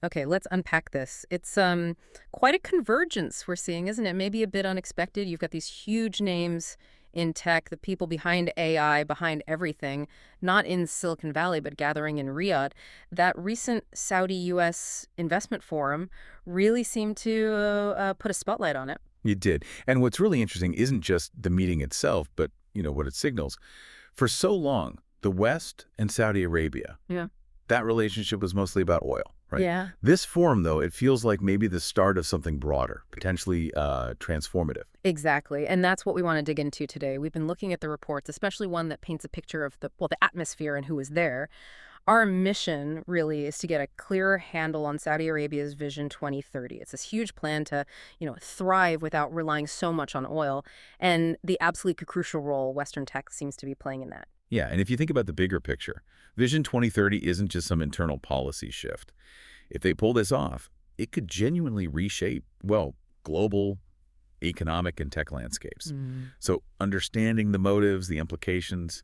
Okay, let's unpack this. It's quite a convergence we're seeing, isn't it? Maybe a bit unexpected. You've got these huge names in tech, the people behind AI, behind everything, not in Silicon Valley, but gathering in Riyadh. That recent Saudi-US investment forum really seemed to put a spotlight on it. You did. And what's really interesting isn't just the meeting itself, but, what it signals. For so long, the West and Saudi Arabia, Yeah. that relationship was mostly about oil, right? Yeah. This forum, though, it feels like maybe the start of something broader, potentially transformative. Exactly. And that's what we want to dig into today. We've been looking at the reports, especially one that paints a picture of the atmosphere and who was there. Our mission really is to get a clearer handle on Saudi Arabia's Vision 2030. It's this huge plan to, thrive without relying so much on oil, and the absolutely crucial role Western tech seems to be playing in that. Yeah, and if you think about the bigger picture, Vision 2030 isn't just some internal policy shift. If they pull this off, it could genuinely reshape, well, global economic and tech landscapes. Mm. So understanding the motives, the implications,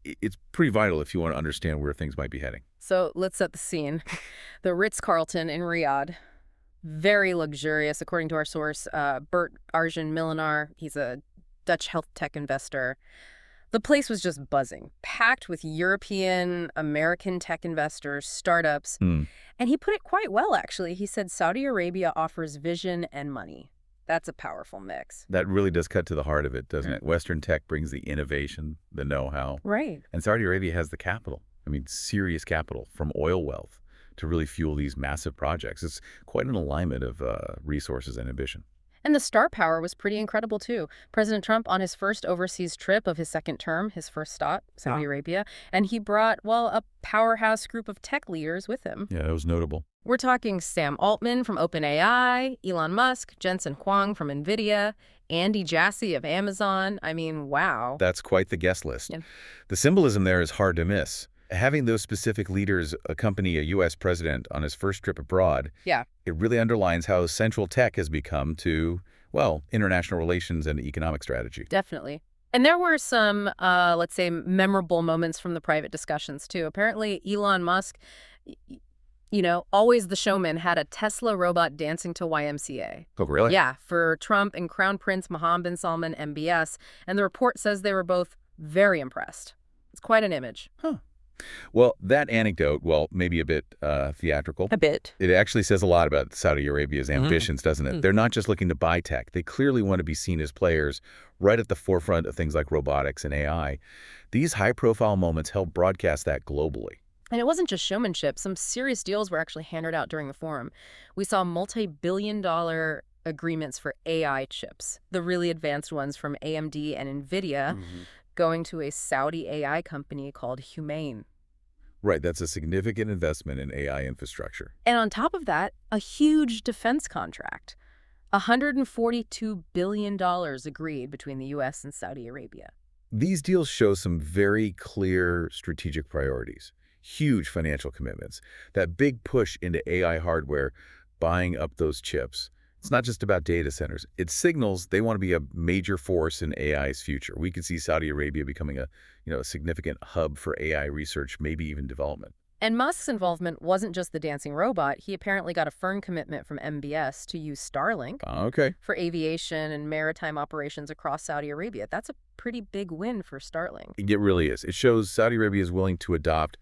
it's pretty vital if you want to understand where things might be heading. So let's set the scene. The Ritz-Carlton in Riyadh, very luxurious, according to our source, Bert Arjan Milinar. He's a Dutch health tech investor. The place was just buzzing, packed with European, American tech investors, startups. Hmm. And he put it quite well, actually. He said Saudi Arabia offers vision and money. That's a powerful mix. That really does cut to the heart of it, doesn't Mm. it? Western tech brings the innovation, the know-how, Right. and Saudi Arabia has the capital. I mean, serious capital from oil wealth to really fuel these massive projects. It's quite an alignment of resources and ambition. And the star power was pretty incredible, too. President Trump, on his first overseas trip of his second term, his first stop, Saudi Arabia, and he brought, a powerhouse group of tech leaders with him. Yeah, it was notable. We're talking Sam Altman from OpenAI, Elon Musk, Jensen Huang from NVIDIA, Andy Jassy of Amazon. I mean, wow. That's quite the guest list. Yeah. The symbolism there is hard to miss. Having those specific leaders accompany a U.S. president on his first trip abroad, Yeah. it really underlines how central tech has become to, well, international relations and economic strategy. Definitely. And there were some, let's say, memorable moments from the private discussions, too. Apparently, Elon Musk, always the showman, had a Tesla robot dancing to YMCA. Oh, really? Yeah, for Trump and Crown Prince Mohammed bin Salman, MBS. And the report says they were both very impressed. It's quite an image. Huh. Well, that anecdote, maybe a bit theatrical. A bit. It actually says a lot about Saudi Arabia's ambitions, doesn't it? They're not just looking to buy tech. They clearly want to be seen as players right at the forefront of things like robotics and AI. These high-profile moments help broadcast that globally. And it wasn't just showmanship. Some serious deals were actually handed out during the forum. We saw multi-billion-dollar agreements for AI chips, the really advanced ones from AMD and NVIDIA, going to a Saudi AI company called Humane. Right, that's a significant investment in AI infrastructure. And on top of that, a huge defense contract. $142 billion agreed between the U.S. and Saudi Arabia. These deals show some very clear strategic priorities, huge financial commitments, that big push into AI hardware, buying up those chips. It's not just about data centers. It signals they want to be a major force in AI's future. We could see Saudi Arabia becoming a significant hub for AI research, maybe even development. And Musk's involvement wasn't just the dancing robot. He apparently got a firm commitment from MBS to use Starlink Okay. for aviation and maritime operations across Saudi Arabia. That's a pretty big win for Starlink. It really is. It shows Saudi Arabia is willing to adopt,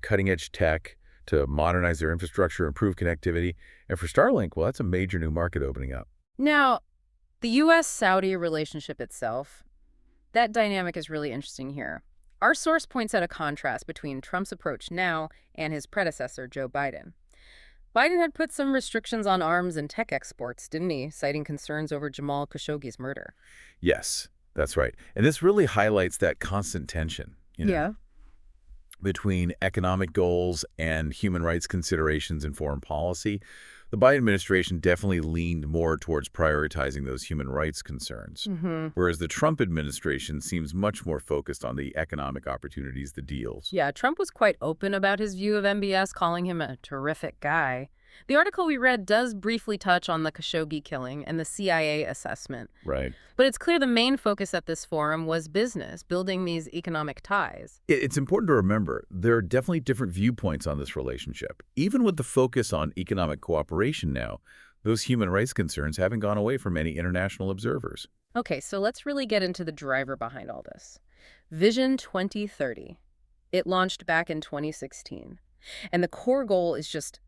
cutting-edge tech to modernize their infrastructure, improve connectivity. And for Starlink, well, that's a major new market opening up. Now, the U.S.-Saudi relationship itself, that dynamic is really interesting here. Our source points out a contrast between Trump's approach now and his predecessor, Joe Biden. Biden had put some restrictions on arms and tech exports, didn't he, citing concerns over Jamal Khashoggi's murder? Yes, that's right. And this really highlights that constant tension, between economic goals and human rights considerations in foreign policy. The Biden administration definitely leaned more towards prioritizing those human rights concerns, Mm-hmm. whereas the Trump administration seems much more focused on the economic opportunities, the deals. Yeah, Trump was quite open about his view of MBS, calling him a terrific guy. The article we read does briefly touch on the Khashoggi killing and the CIA assessment, Right. but it's clear the main focus at this forum was business, building these economic ties. It's important to remember there are definitely different viewpoints on this relationship. Even with the focus on economic cooperation now, those human rights concerns haven't gone away from many international observers. Okay, so let's really get into the driver behind all this. Vision 2030. It launched back in 2016, and the core goal is just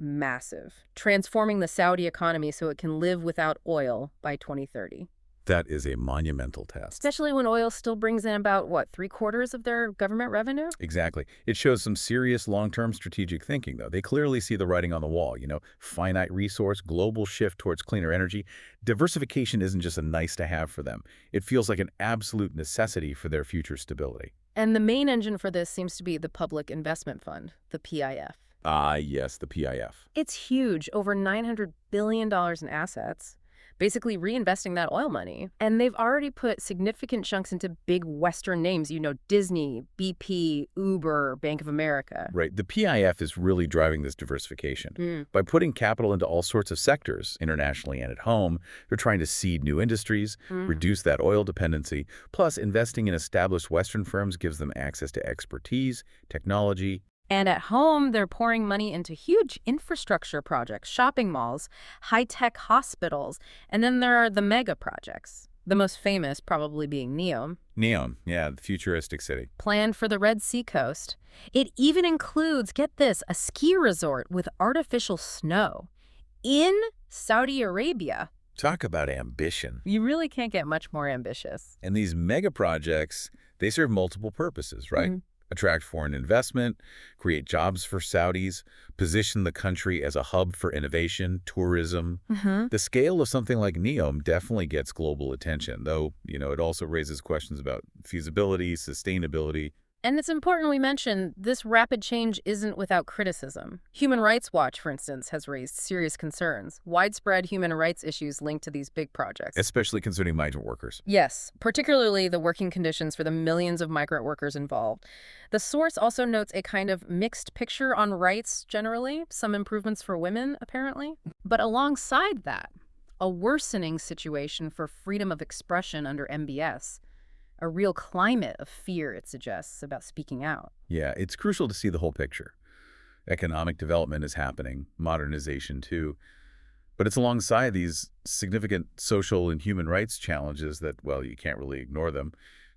massive, transforming the Saudi economy so it can live without oil by 2030. That is a monumental task. Especially when oil still brings in about, what, three-quarters of their government revenue? Exactly. It shows some serious long-term strategic thinking, though. They clearly see the writing on the wall, finite resource, global shift towards cleaner energy. Diversification isn't just a nice-to-have for them. It feels like an absolute necessity for their future stability. And the main engine for this seems to be the Public Investment Fund, the PIF. Ah, yes, the PIF. It's huge, over $900 billion in assets, basically reinvesting that oil money. And they've already put significant chunks into big Western names, Disney, BP, Uber, Bank of America. Right. The PIF is really driving this diversification. Mm. By putting capital into all sorts of sectors, internationally and at home, they're trying to seed new industries, reduce that oil dependency. Plus, investing in established Western firms gives them access to expertise, technology. And at home, they're pouring money into huge infrastructure projects, shopping malls, high-tech hospitals, and then there are the mega projects, the most famous probably being NEOM, Neom, yeah, the futuristic city. planned for the Red Sea coast. It even includes, get this, a ski resort with artificial snow in Saudi Arabia. Talk about ambition. You really can't get much more ambitious. And these mega projects, they serve multiple purposes, right? Attract foreign investment, create jobs for Saudis, position the country as a hub for innovation, tourism. The scale of something like NEOM definitely gets global attention, though, it also raises questions about feasibility, sustainability. And it's important we mention this rapid change isn't without criticism. Human Rights Watch, for instance, has raised serious concerns. Widespread human rights issues linked to these big projects. Especially concerning migrant workers. Yes, particularly the working conditions for the millions of migrant workers involved. The source also notes a kind of mixed picture on rights generally, some improvements for women, apparently. But alongside that, a worsening situation for freedom of expression under MBS. A real climate of fear, it suggests, about speaking out. Yeah, it's crucial to see the whole picture. Economic development is happening, modernization too. But it's alongside these significant social and human rights challenges that, well, you can't really ignore them.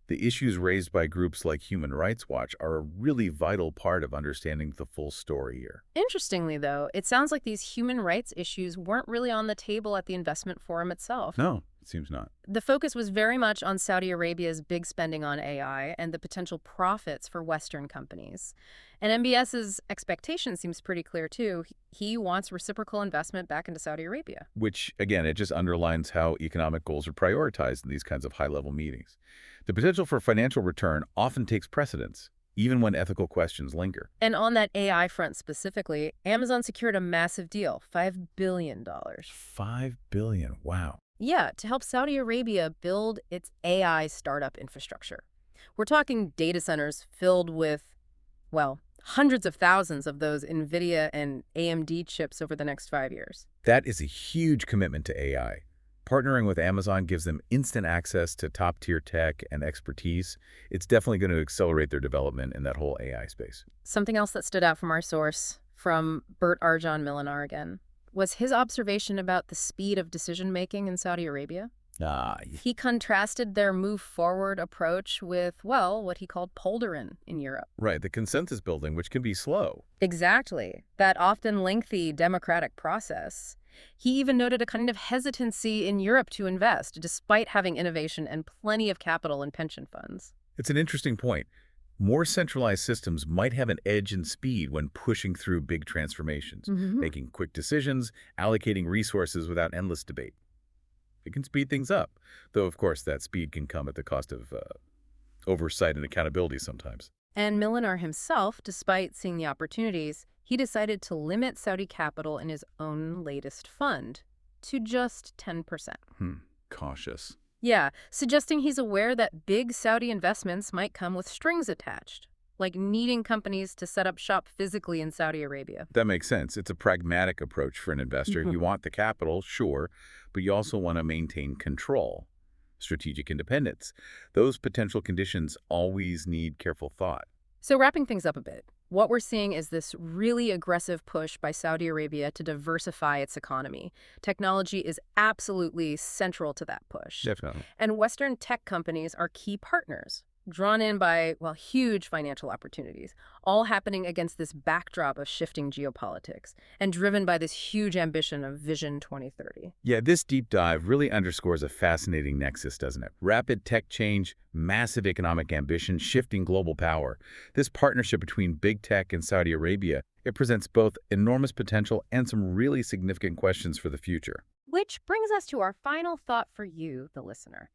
The issues raised by groups like Human Rights Watch are a really vital part of understanding the full story here. Interestingly, though, it sounds like these human rights issues weren't really on the table at the investment forum itself. No, it seems not. The focus was very much on Saudi Arabia's big spending on AI and the potential profits for Western companies. And MBS's expectation seems pretty clear, too. He wants reciprocal investment back into Saudi Arabia. Which, again, it just underlines how economic goals are prioritized in these kinds of high-level meetings. The potential for financial return often takes precedence, even when ethical questions linger. And on that AI front specifically, Amazon secured a massive deal, $5 billion. $5 billion, wow. Yeah, to help Saudi Arabia build its AI startup infrastructure. We're talking data centers filled with, well, hundreds of thousands of those NVIDIA and AMD chips over the next 5 years. That is a huge commitment to AI. Partnering with Amazon gives them instant access to top-tier tech and expertise. It's definitely going to accelerate their development in that whole AI space. Something else that stood out from our source, from Bert Arjan Milinar again, was his observation about the speed of decision-making in Saudi Arabia. He contrasted their move-forward approach with, well, what he called poldering in Europe. Right, the consensus building, which can be slow. Exactly, that often lengthy democratic process. He even noted a kind of hesitancy in Europe to invest, despite having innovation and plenty of capital and pension funds. It's an interesting point. More centralized systems might have an edge in speed when pushing through big transformations, making quick decisions, allocating resources without endless debate. It can speed things up, though, of course, that speed can come at the cost of oversight and accountability sometimes. And Milinar himself, despite seeing the opportunities, he he decided to limit Saudi capital in his own latest fund to just 10%. Hmm. Cautious. Yeah, suggesting he's aware that big Saudi investments might come with strings attached, like needing companies to set up shop physically in Saudi Arabia. That makes sense. It's a pragmatic approach for an investor. Mhm. You want the capital, sure, but you also want to maintain control, strategic independence. Those potential conditions always need careful thought. So, wrapping things up a bit, what we're seeing is this really aggressive push by Saudi Arabia to diversify its economy. Technology is absolutely central to that push. Definitely. And Western tech companies are key partners, drawn in by, well, huge financial opportunities, all happening against this backdrop of shifting geopolitics and driven by this huge ambition of Vision 2030. Yeah, this deep dive really underscores a fascinating nexus, doesn't it? Rapid tech change, massive economic ambition, shifting global power. This partnership between big tech and Saudi Arabia, it presents both enormous potential and some really significant questions for the future. Which brings us to our final thought for you, the listener.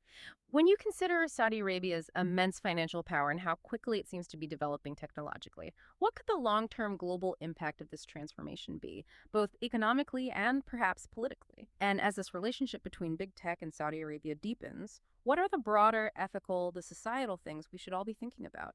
When you consider Saudi Arabia's immense financial power and how quickly it seems to be developing technologically, what could the long-term global impact of this transformation be, both economically and perhaps politically? And as this relationship between big tech and Saudi Arabia deepens, what are the broader ethical, the societal things we should all be thinking about?